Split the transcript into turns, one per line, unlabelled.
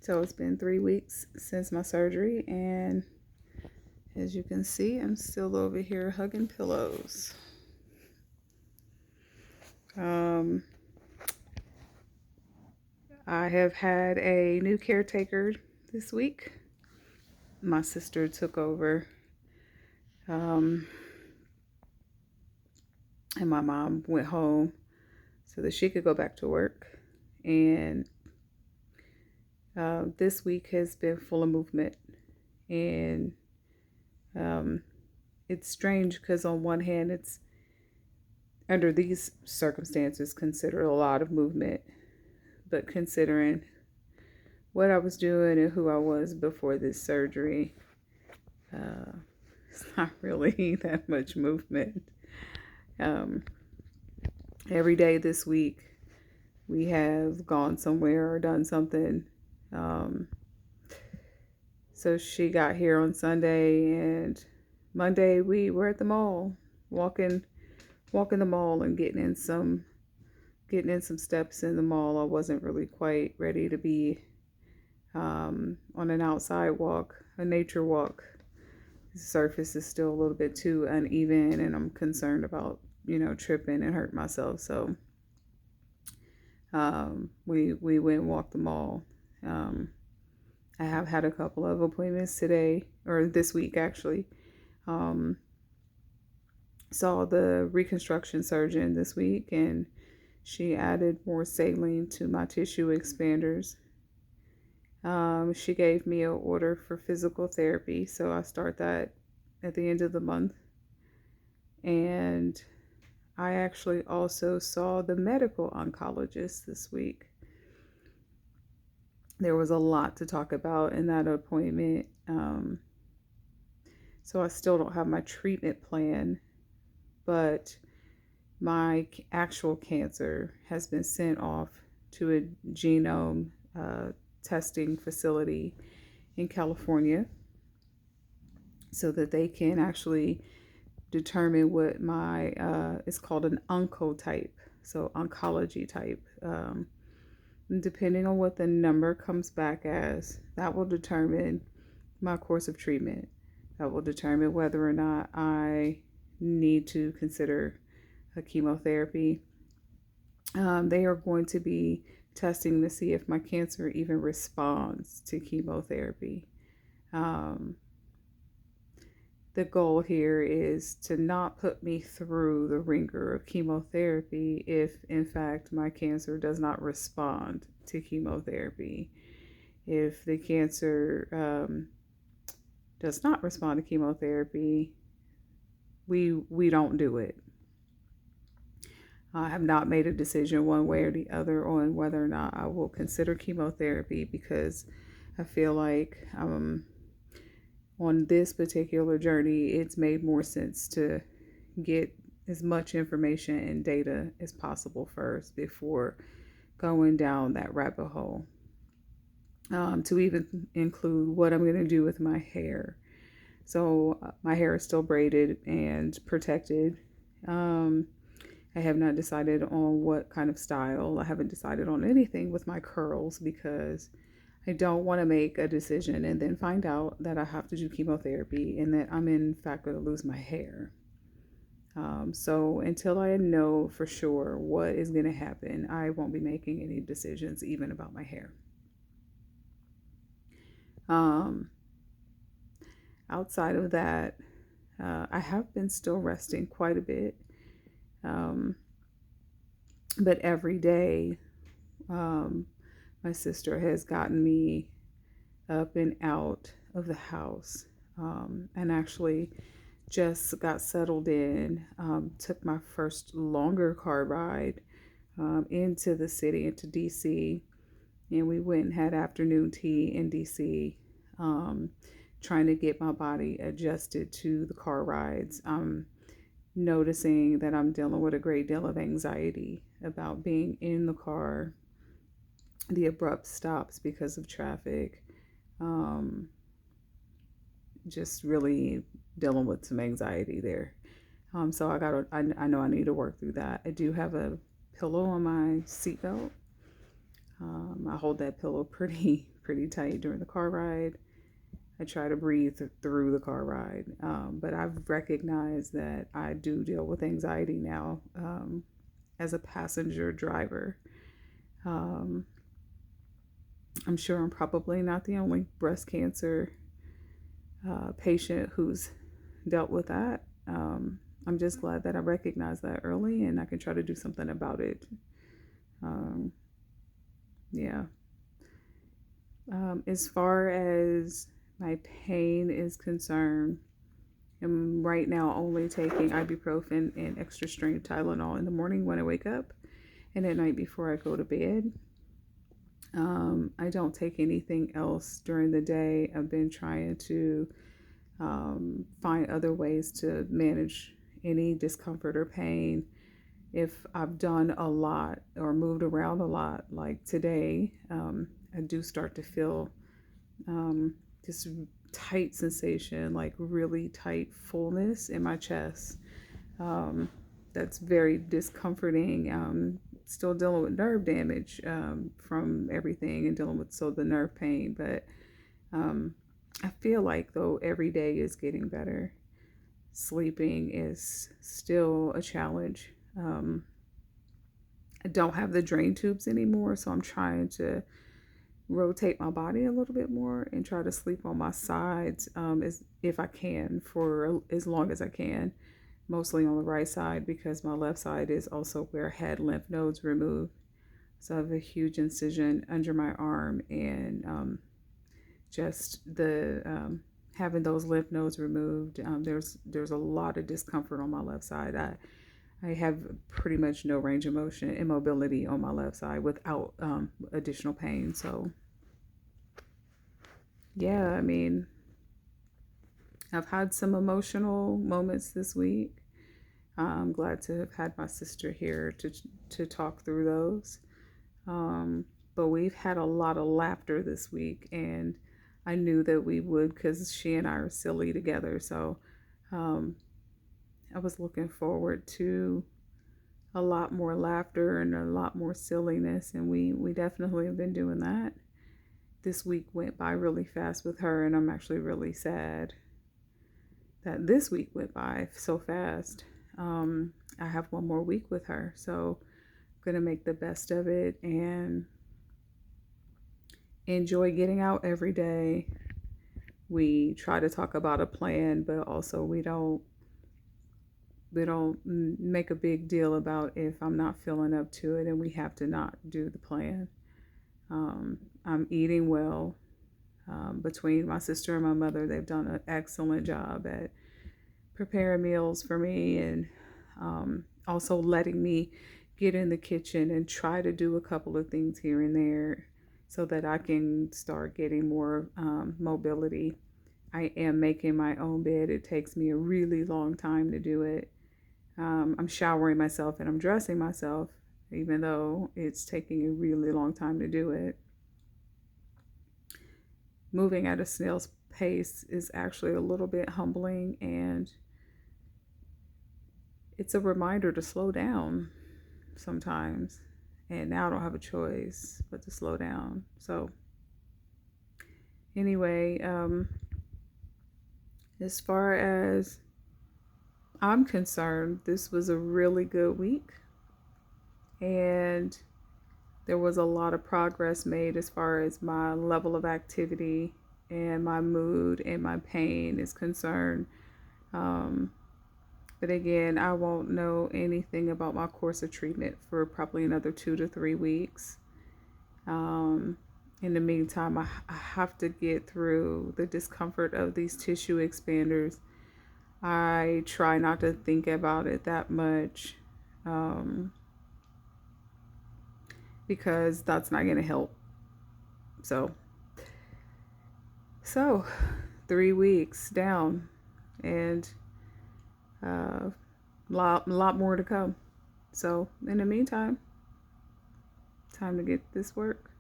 So it's been 3 weeks since my surgery, and as you can see, I'm still over here hugging pillows. I have had a new caretaker this week. My sister took over, and my mom went home so that she could go back to work. And this week has been full of movement, and it's strange because on one hand, it's under these circumstances considered a lot of movement, but considering what I was doing and who I was before this surgery, it's not really that much movement. Every day this week, we have gone somewhere or done something. So she got here on Sunday, and Monday we were at the mall, walking the mall and getting in some steps in the mall. I wasn't really quite ready to be on an outside walk, a nature walk. The surface is still a little bit too uneven, and I'm concerned about tripping and hurt myself. So we went and walked the mall. I have had a couple of appointments today, or this week actually. Saw the reconstruction surgeon this week, and she added more saline to my tissue expanders. She gave me an order for physical therapy, so I start that at the end of the month. And I actually also saw the medical oncologist this week. There was a lot to talk about in that appointment. So I still don't have my treatment plan, but my actual cancer has been sent off to a genome testing facility in California so that they can actually determine what my, it's called an oncotype, so oncology type. Depending on what the number comes back as, that will determine my course of treatment. That will determine whether or not I need to consider a chemotherapy. They are going to be testing to see if my cancer even responds to chemotherapy. The goal here is to not put me through the ringer of chemotherapy if, in fact, my cancer does not respond to chemotherapy. If the cancer does not respond to chemotherapy, we don't do it. I have not made a decision one way or the other on whether or not I will consider chemotherapy, because I feel like on this particular journey, it's made more sense to get as much information and data as possible first before going down that rabbit hole. To even include what I'm going to do with my hair. So my hair is still braided and protected. I have not decided on what kind of style. I haven't decided on anything with my curls because I don't want to make a decision and then find out that I have to do chemotherapy and that I'm in fact going to lose my hair. So until I know for sure what is going to happen, I won't be making any decisions even about my hair. Outside of that, I have been still resting quite a bit. But every day, my sister has gotten me up and out of the house, and actually just got settled in, took my first longer car ride into the city, into DC, and we went and had afternoon tea in DC, trying to get my body adjusted to the car rides. I'm noticing that I'm dealing with a great deal of anxiety about being in the car, the abrupt stops because of traffic, just really dealing with some anxiety there. So I know I need to work through that. I do have a pillow on my seatbelt. I hold that pillow pretty tight during the car ride. I try to breathe through the car ride. But I've recognized that I do deal with anxiety now as a passenger driver. Um, I'm sure I'm probably not the only breast cancer patient who's dealt with that. I'm just glad that I recognize that early and I can try to do something about it. Um, yeah. As far as my pain is concerned, I'm right now only taking ibuprofen and extra strength Tylenol in the morning when I wake up and at night before I go to bed. I don't take anything else during the day. I've been trying to find other ways to manage any discomfort or pain. If I've done a lot or moved around a lot, like today, I do start to feel this tight sensation, like really tight fullness in my chest. That's very discomforting. Still dealing with nerve damage from everything and dealing with the nerve pain, but I feel like though every day is getting better. Sleeping is still a challenge. I don't have the drain tubes anymore, so I'm trying to rotate my body a little bit more and try to sleep on my sides as if I can for as long as I can, mostly on the right side because my left side is also where I had lymph nodes removed. So I have a huge incision under my arm, and just the having those lymph nodes removed, there's a lot of discomfort on my left side. I have pretty much no range of motion and mobility on my left side without additional pain. So yeah, I mean, I've had some emotional moments this week. I'm glad to have had my sister here to talk through those. But we've had a lot of laughter this week, and I knew that we would because she and I are silly together. So I was looking forward to a lot more laughter and a lot more silliness, and we definitely have been doing that. This week went by really fast with her, and I'm actually really sad that this week went by so fast. I have one more week with her, so I'm gonna make the best of it and enjoy getting out every day. We try to talk about a plan, but also we don't make a big deal about if I'm not feeling up to it and we have to not do the plan. I'm eating well. Between my sister and my mother, they've done an excellent job at preparing meals for me and also letting me get in the kitchen and try to do a couple of things here and there so that I can start getting more mobility. I am making my own bed. It takes me a really long time to do it. I'm showering myself and I'm dressing myself, even though it's taking a really long time to do it. Moving at a snail's pace is actually a little bit humbling, and it's a reminder to slow down sometimes. And now I don't have a choice but to slow down. So, anyway, as far as I'm concerned, this was a really good week. And there was a lot of progress made as far as my level of activity and my mood and my pain is concerned. But again, I won't know anything about my course of treatment for probably another 2 to 3 weeks. In the meantime, I have to get through the discomfort of these tissue expanders. I try not to think about it that much because that's not going to help. So 3 weeks down, and a lot more to come. So in the meantime, time to get this work.